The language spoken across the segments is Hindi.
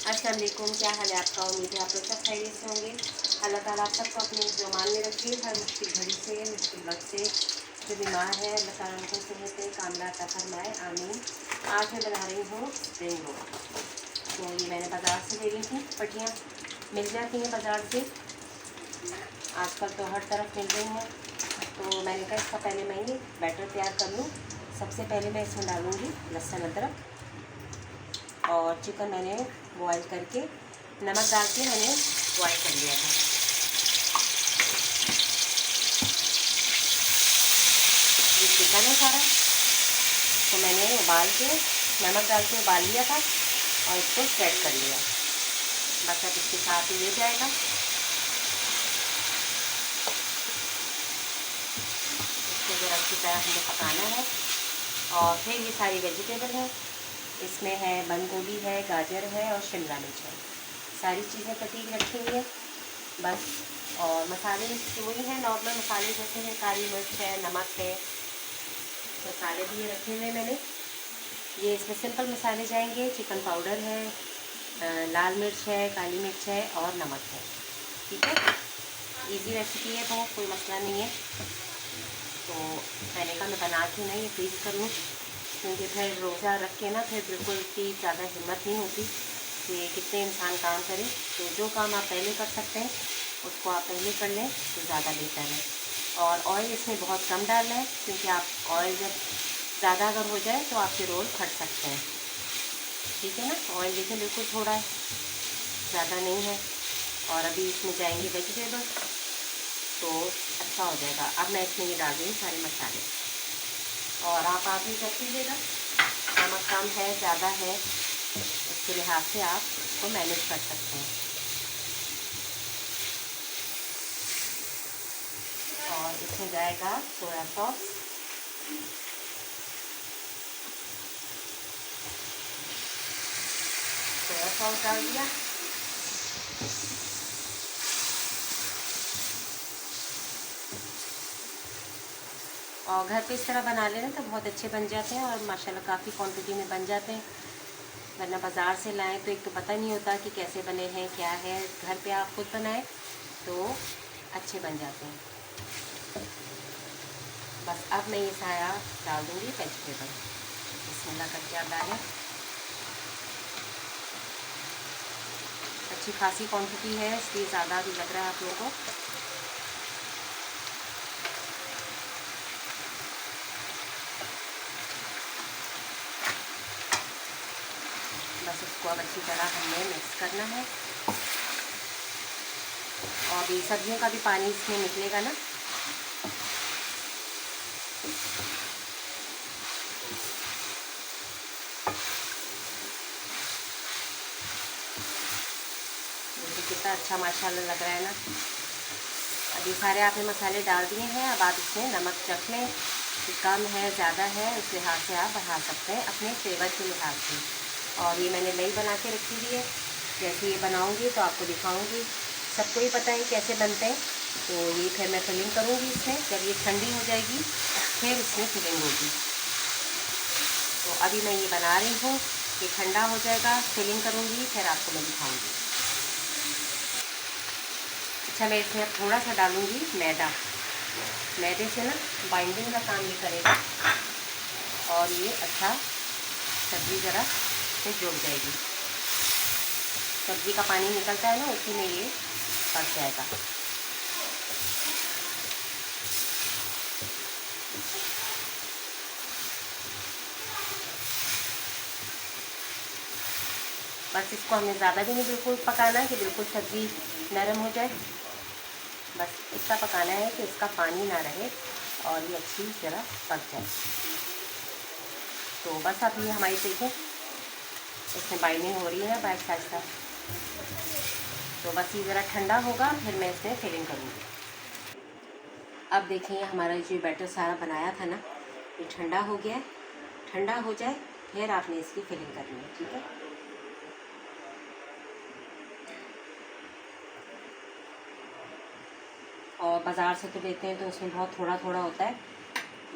अस्सलाम वालेकुम, क्या हाल है आपका। उम्मीद है आप लोग सब खैरियत से होंगे। अल्लाह ताला आप सबको अपने ज़ुबान में रखिए। हर मुश्किल घड़ी से, मुश्किल वक्त से जो बीमार है अल्लाह ताला उनको सेहत कामयाब अता फरमाए, आमीन। आज मैं बना रही हूँ स्प्रिंग रोल। तो ये मैंने बाज़ार से ले ली थी, पट्टियाँ मिल जाती हैं बाज़ार से, आजकल तो हर तरफ मिल रही हैं। तो मैंने कहा इसका पहले मैं ये बैटर तैयार कर लूँ। सबसे पहले मैं इसमें डालूँगी लहसुन अदरक, और चिकन मैंने बॉयल करके नमक डाल के मैंने बॉयल कर लिया था। ये चिकन है सारा, तो मैंने उबाल के नमक डाल के उबाल लिया था और इसको सेट कर लिया। बस अब इसके साथ ही ले जाएगा। इसको ज़रा अच्छी तरह हमें पकाना है। और फिर ये सारी वेजिटेबल है, इसमें है बंद गोभी है, गाजर है और शिमला मिर्च है। सारी चीज़ें कटी रखी हुई है बस। और मसाले वही हैं नॉर्मल मसाले, जैसे हैं काली मिर्च है, नमक है, मसाले भी ये रखे हुए मैंने। ये इसमें सिंपल मसाले जाएंगे। चिकन पाउडर है, लाल मिर्च है, काली मिर्च है और नमक है। ठीक है, इजी रेसिपी है तो कोई मसला नहीं है। तो मैंने कहा मैं बना के नहीं फ्रीज कर लूँ, क्योंकि फिर रोज़ा रख के ना फिर बिल्कुल इतनी ज़्यादा हिम्मत नहीं होती कि कितने इंसान काम करें। तो जो काम आप पहले कर सकते हैं उसको आप पहले कर लें तो ज़्यादा बेहतर है। और ऑयल इसमें बहुत कम डालना है, क्योंकि आप ऑयल जब ज़्यादा अगर हो जाए तो आपके रोल फट सकते हैं। ठीक है ना, ऑयल देखें बिल्कुल थोड़ा है, ज़्यादा नहीं है। और अभी इसमें जाएंगे वेजिटेबल तो अच्छा हो जाएगा। अब मैं इसमें ये डाल दूँगी सारे मसाले, और आप ही चेक कीजिएगा नमक कम है ज़्यादा है, उसके लिहाज से आप इसको मैनेज कर सकते हैं। और इसमें जाएगा सोया सॉस, सोया सॉस डाल दिया। और घर पे इस तरह बना लेना तो बहुत अच्छे बन जाते हैं, और माशाल्लाह काफ़ी क्वांटिटी में बन जाते हैं। वरना बाज़ार से लाएं तो एक तो पता नहीं होता कि कैसे बने हैं क्या है। घर पे आप खुद बनाएं तो अच्छे बन जाते हैं। बस अब मैं ये सारा डाल दूँगी वेजिटेबल। बिस्मिल्लाह करके आप डालें। अच्छी खासी क्वांटिटी है, इसलिए ज़्यादा भी लग रहा है आप लोगों को। बस इसको अब अच्छी तरह हमने मिक्स करना है। और ये सब्जियों का भी पानी इसमें निकलेगा ना। देखिए कितना अच्छा माशाल्लाह लग रहा है ना। अब ये सारे आपने मसाले डाल दिए हैं। अब आप इसमें नमक चख लें कि कम है ज़्यादा है, उस लिहाज से आप बढ़ा सकते हैं अपने फ्लेवर के लिहाज से। और ये मैंने नई बना के रखी हुई है, जैसे ये बनाऊंगी तो आपको दिखाऊंगी। सबको ही पता है कैसे बनते हैं। तो ये फिर मैं फिलिंग करूँगी इसमें, जब ये ठंडी हो जाएगी फिर इसमें फिलिंग होगी। तो अभी मैं ये बना रही हूँ, ये ठंडा हो जाएगा, फिलिंग करूँगी, फिर आपको मैं दिखाऊँगी। अच्छा, मैं इसमें अब थोड़ा सा डालूँगी मैदा। मैदे से ना बाइंडिंग का काम ये करेगा, और ये अच्छा सब्ज़ी ज़रा से जुड़ जाएगी। सब्ज़ी का पानी निकलता है ना, उसी में ये पक जाएगा। बस इसको हमें ज़्यादा भी नहीं बिल्कुल पकाना है कि बिल्कुल सब्ज़ी नरम हो जाए। बस इतना पकाना है कि इसका पानी ना रहे और ये अच्छी तरह पक जाए। तो बस अब ये हमारी देखें इसमें बाइंडिंग हो रही है आहिस्ता आहिस्ता। तो बस ये ज़रा ठंडा होगा, फिर मैं इसमें फिलिंग करूँगी। अब देखिए हमारा जो बैटर सारा बनाया था ना, ये ठंडा हो गया है। ठंडा हो जाए फिर आपने इसकी फिलिंग करनी है। ठीक है, और बाज़ार से तो लेते हैं तो उसमें बहुत थोड़ा थोड़ा होता है,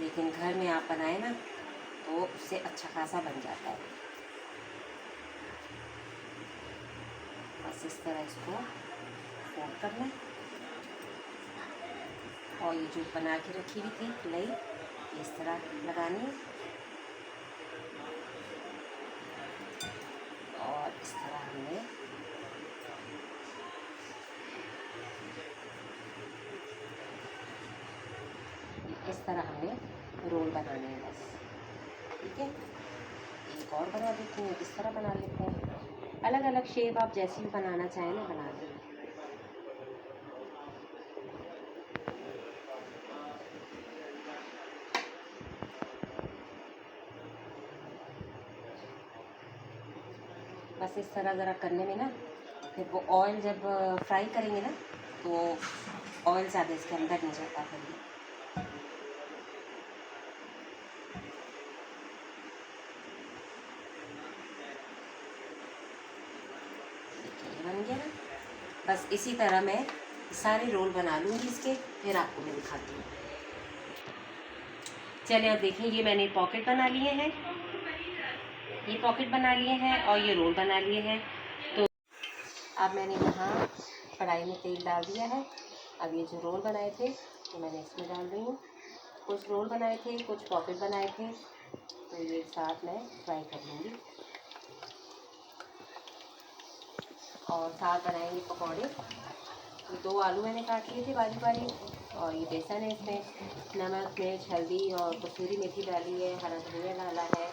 लेकिन घर में आप बनाए ना तो उससे अच्छा खासा बन जाता है। बस इस तरह इसको फोल्ड करना है और ये जो बना के रखी हुई थी लई इस तरह लगानी है और इस तरह हमने रोल बनाने हैं बस। ठीक है, एक और बना देते हैं, इस तरह बना लेते हैं। अलग अलग शेप आप जैसी भी बनाना चाहें ना बना दें। बस इस तरह ज़रा करने में ना, फिर वो ऑयल जब फ्राई करेंगे ना तो ऑयल ज़्यादा इसके अंदर नहीं जाता। फिर बन गया ना। बस इसी तरह मैं सारे रोल बना लूँगी इसके, फिर आपको मैं दिखाती हूँ। चलिए अब देखिए, ये मैंने पॉकेट बना लिए हैं, ये पॉकेट बना लिए हैं और ये रोल बना लिए हैं। तो अब मैंने यहाँ कढ़ाई में तेल डाल दिया है। अब ये जो रोल बनाए थे तो मैंने इसमें डाल रही हूँ। कुछ रोल बनाए थे, कुछ पॉकेट बनाए थे, तो ये साथ मैं फ्राई कर लूँगी। और साथ बनाएंगे पकौड़े। ये 2 आलू मैंने काट लिए थे बारीक बारीक, और ये बेसन है, इसमें नमक मिर्च हल्दी और कसूरी मेथी डाली है, हरा धनिया डाला है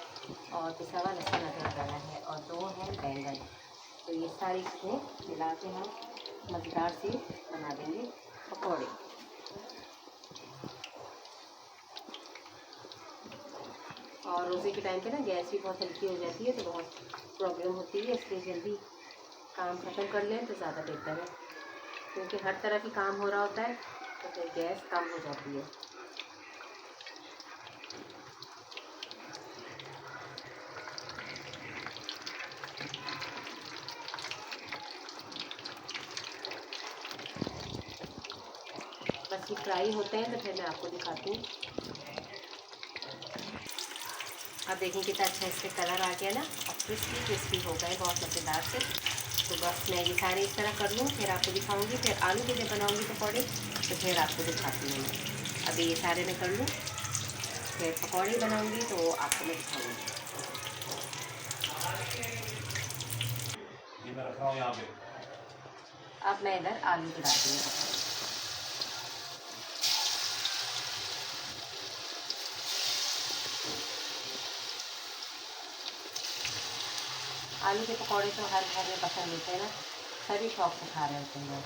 और पिसा हुआ लहसुन अदरक डाला है, और 2 है बैंगन। तो ये सारी चीज़ें मिला के हम मज़ेदार से बना देंगे पकौड़े। और रोज़े के टाइम पे ना गैस भी बहुत हल्की हो जाती है, तो बहुत प्रॉब्लम होती है, इसलिए जल्दी काम ख़त्म कर लें तो ज़्यादा बेहतर है, क्योंकि हर तरह की काम हो रहा होता है तो फिर गैस कम हो जाती है। बस ये फ्राई होते हैं तो फिर मैं आपको दिखाती हूँ। अब देखें कितना अच्छा इसके कलर आ गया ना, और क्रिस्पी क्रिस्पी हो गए बहुत मज़ेदार से। तो बस मैं ये सारे इस तरह कर लूँ, फिर आपको दिखाऊंगी। फिर आलू के जब बनाऊंगी पकौड़े तो फिर आपको दिखाती हूँ मैं। अभी ये सारे मैं कर लूँ, फिर पकौड़े बनाऊंगी तो आपको मैं दिखाऊंगी। अब मैं इधर आलू डाल दूँगी। आलू के पकौड़े तो हर घर में पसंद होते हैं ना, सभी शौक से खा रहे होते हैं।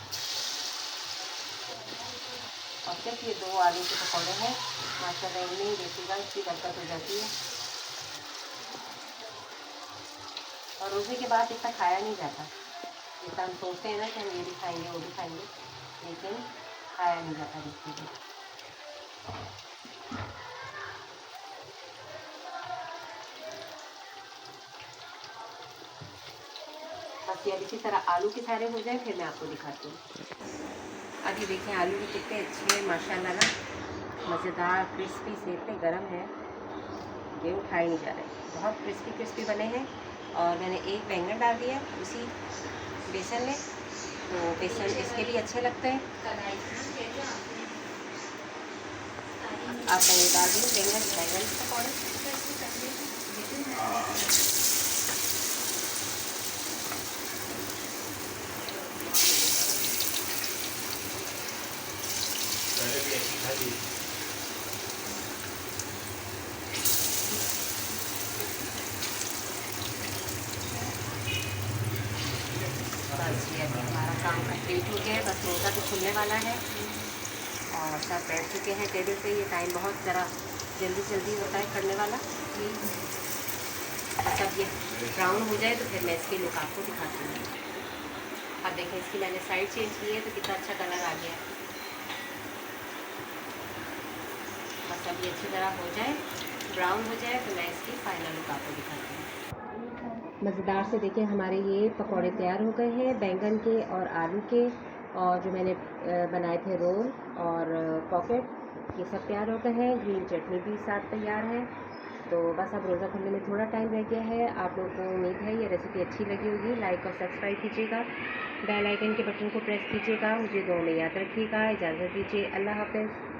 और सिर्फ ये 2 आलू के पकौड़े हैं, माशाल्लाह इनमें देखिएगा इसकी बरकत हो जाती है। और रोज़े के बाद इतना खाया नहीं जाता, जितना हम सोचते हैं ना कि हम ये भी खाएंगे वो भी खाएंगे, लेकिन खाया नहीं जाता देखिए। बस ये अब इसी तरह आलू के सारे हो जाए फिर मैं आपको दिखाती हूँ। अभी देखें आलू भी कितने अच्छे हैं माशाल्लाह ना, मज़ेदार क्रिस्पी से, इतने गर्म है ये उठाए नहीं जा रहे, बहुत क्रिस्पी क्रिस्पी बने हैं। और मैंने एक बैंगन डाल दिया उसी बेसन में, तो बेसन इसके भी अच्छे लगते हैं। आप मैंने डाल दी बैंगन पकौड़े। बस ये अभी हमारा काम कंप्लीट हो गया है, बस रोज़ा तो खुलने वाला है और सब बैठ चुके हैं टेबल पे। ये टाइम बहुत ज़रा जल्दी जल्दी होता है करने वाला। बस अब ये ब्राउन हो जाए तो फिर मैं इसके लुक आपको दिखाती हूँ। अब देखें इसकी मैंने साइड चेंज की है तो कितना अच्छा कलर आ गया। बस अब ये अच्छी तरह हो जाए, ब्राउन हो जाए तो मैं इसकी फाइनल लुक आपको दिखाती हूँ। मज़ेदार से देखिए हमारे ये पकौड़े तैयार हो गए हैं, बैंगन के और आलू के, और जो मैंने बनाए थे रोल और पॉकेट, ये सब तैयार हो गए हैं। ग्रीन चटनी भी साथ तैयार है। तो बस अब रोज़ा खुलने में थोड़ा टाइम रह गया है। आप लोगों को उम्मीद है ये रेसिपी अच्छी लगी होगी। लाइक और सब्सक्राइब कीजिएगा। बेल आइकन के बटन को प्रेस कीजिएगा। मुझे दुआ में याद रखिएगा। इजाज़त दीजिए। अल्लाह हाफ़िज़।